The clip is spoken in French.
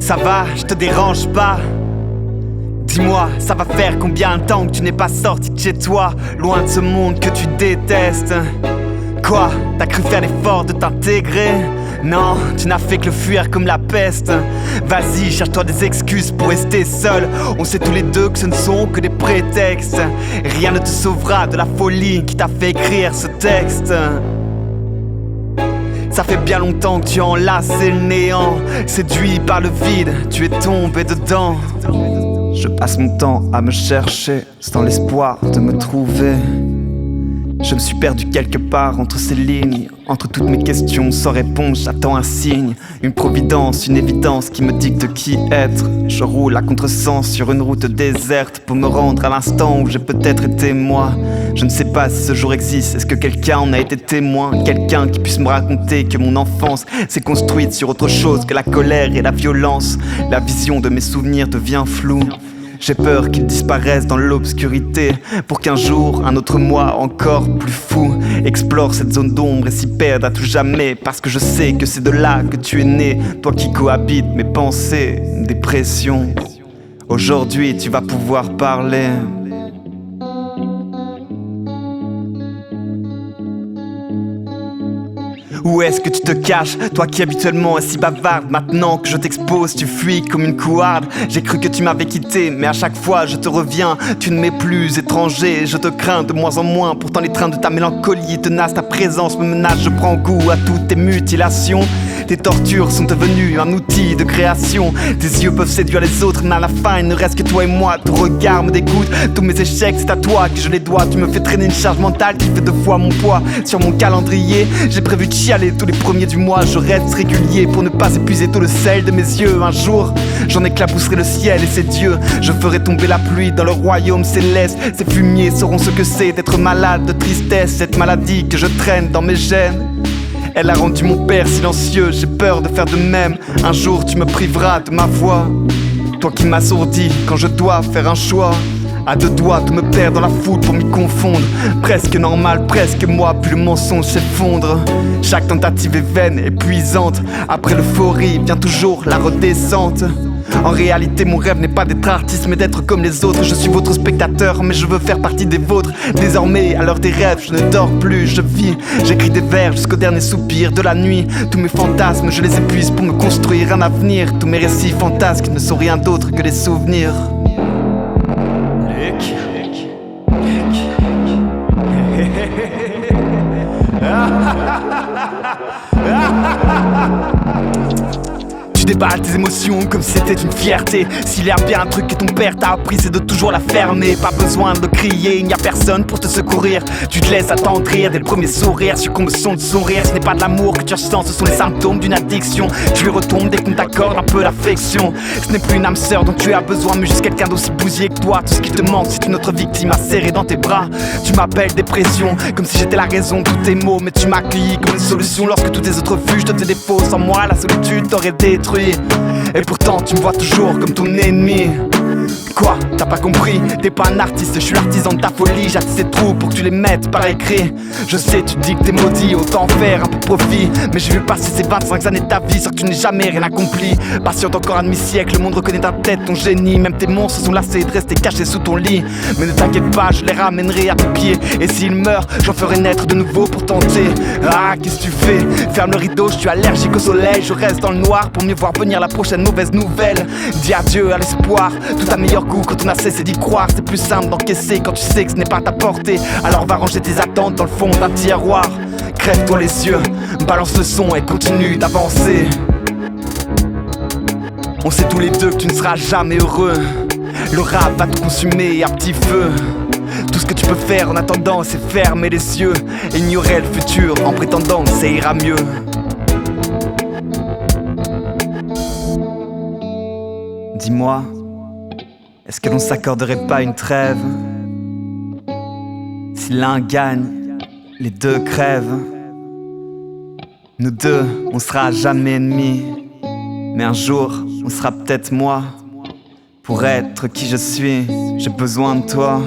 Ça va, je te dérange pas. Dis-moi, ça va faire combien de temps que tu n'es pas sorti de chez toi, loin de ce monde que tu détestes? Quoi, t'as cru faire l'effort de t'intégrer? Non, tu n'as fait que le fuir comme la peste. Vas-y, cherche-toi des excuses pour rester seul. On sait tous les deux que ce ne sont que des prétextes. Rien ne te sauvera de la folie qui t'a fait écrire ce texte. Ça fait bien longtemps que tu as enlacé le néant. Séduit par le vide, tu es tombé dedans. Je passe mon temps à me chercher, sans l'espoir de me trouver. Je me suis perdu quelque part entre ces lignes, entre toutes mes questions sans réponse. J'attends un signe, une providence, une évidence qui me dicte qui être. Je roule à contresens sur une route déserte pour me rendre à l'instant où j'ai peut-être été moi. Je ne sais pas si ce jour existe, est-ce que quelqu'un en a été témoin? Quelqu'un qui puisse me raconter que mon enfance s'est construite sur autre chose que la colère et la violence. La vision de mes souvenirs devient floue. J'ai peur qu'ils disparaissent dans l'obscurité, pour qu'un jour, un autre moi encore plus fou explore cette zone d'ombre et s'y perde à tout jamais. Parce que je sais que c'est de là que tu es né, toi qui cohabites mes pensées, des pressions. Aujourd'hui tu vas pouvoir parler. Où est-ce que tu te caches, toi qui habituellement es si bavarde? Maintenant que je t'expose, tu fuis comme une couarde. J'ai cru que tu m'avais quitté, mais à chaque fois je te reviens. Tu ne m'es plus étranger, je te crains de moins en moins. Pourtant les trains de ta mélancolie tenace, ta présence me menace. Je prends goût à toutes tes mutilations. Tes tortures sont devenues un outil de création. Tes yeux peuvent séduire les autres, mais à la fin il ne reste que toi et moi. Ton regard me dégoûte, tous mes échecs c'est à toi que je les dois. Tu me fais traîner une charge mentale qui fait 2 fois mon poids. Sur mon calendrier, j'ai prévu de chialer tous les premiers du mois. Je reste régulier pour ne pas épuiser tout le sel de mes yeux. Un jour, j'en éclabousserai le ciel et ses dieux. Je ferai tomber la pluie dans le royaume céleste. Ces fumiers sauront ce que c'est d'être malade de tristesse. Cette maladie que je traîne dans mes gènes, elle a rendu mon père silencieux, j'ai peur de faire de même. Un jour tu me priveras de ma voix, toi qui m'assourdis quand je dois faire un choix. À 2 doigts de me perdre dans la foule pour m'y confondre. Presque normal, presque moi, puis le mensonge s'effondre. Chaque tentative est vaine, épuisante. Après l'euphorie vient toujours la redescente. En réalité mon rêve n'est pas d'être artiste mais d'être comme les autres. Je suis votre spectateur mais je veux faire partie des vôtres. Désormais à l'heure des rêves je ne dors plus, je vis. J'écris des vers jusqu'au dernier soupir de la nuit. Tous mes fantasmes je les épuise pour me construire un avenir. Tous mes récits fantasques ne sont rien d'autre que des souvenirs. Tu déballes tes émotions comme si c'était une fierté. S'il y a bien un truc que ton père t'a appris, c'est de toujours la fermer. Pas besoin de crier, il n'y a personne pour te secourir. Tu te laisses attendrir dès le premier sourire. Succombe au son de son rire, ce n'est pas de l'amour que tu ressens, ce sont les symptômes d'une addiction. Tu lui retombes dès qu'on t'accorde un peu d'affection. Ce n'est plus une âme sœur dont tu as besoin, mais juste quelqu'un d'aussi bousillé que toi. Tout ce qui te manque c'est une autre victime à serrer dans tes bras. Tu m'appelles dépression, comme si j'étais la raison de tous tes maux. Mais tu m'accueillis comme une solution lorsque tous tes autres vues je te fais défaut. Sans moi la solitude t'aurait détruit. Et pourtant tu me vois toujours comme ton ennemi. Quoi, t'as pas compris? T'es pas un artiste, je suis l'artisan de ta folie. J'attise ces trous pour que tu les mettes par écrit. Je sais, tu dis que t'es maudit, autant faire un peu de profit. Mais j'ai vu passer ces 25 années de ta vie sans que tu n'aies jamais rien accompli. Patiente encore un demi-siècle, le monde reconnaît ta tête, ton génie. Même tes monstres sont lassés de rester cachés sous ton lit. Mais ne t'inquiète pas, je les ramènerai à tes pieds. Et s'ils meurent, j'en ferai naître de nouveau pour tenter. Ah, qu'est-ce que tu fais? Ferme le rideau, je suis allergique au soleil. Je reste dans le noir pour mieux voir venir la prochaine mauvaise nouvelle. Dis adieu à l'espoir, tout a meilleur goût quand on a cessé d'y croire. C'est plus simple d'encaisser quand tu sais que ce n'est pas ta portée. Alors va ranger tes attentes dans le fond d'un tiroir. Crève-toi les yeux, balance le son et continue d'avancer. On sait tous les deux que tu ne seras jamais heureux. Le rap va te consumer à petit feu. Tout ce que tu peux faire en attendant c'est fermer les yeux, ignorer le futur en prétendant que ça ira mieux. Dis-moi, est-ce que l'on s'accorderait pas une trêve? Si l'un gagne, les deux crèvent. Nous deux, on sera jamais ennemis. Mais un jour, on sera peut-être moi. Pour être qui je suis, j'ai besoin de toi.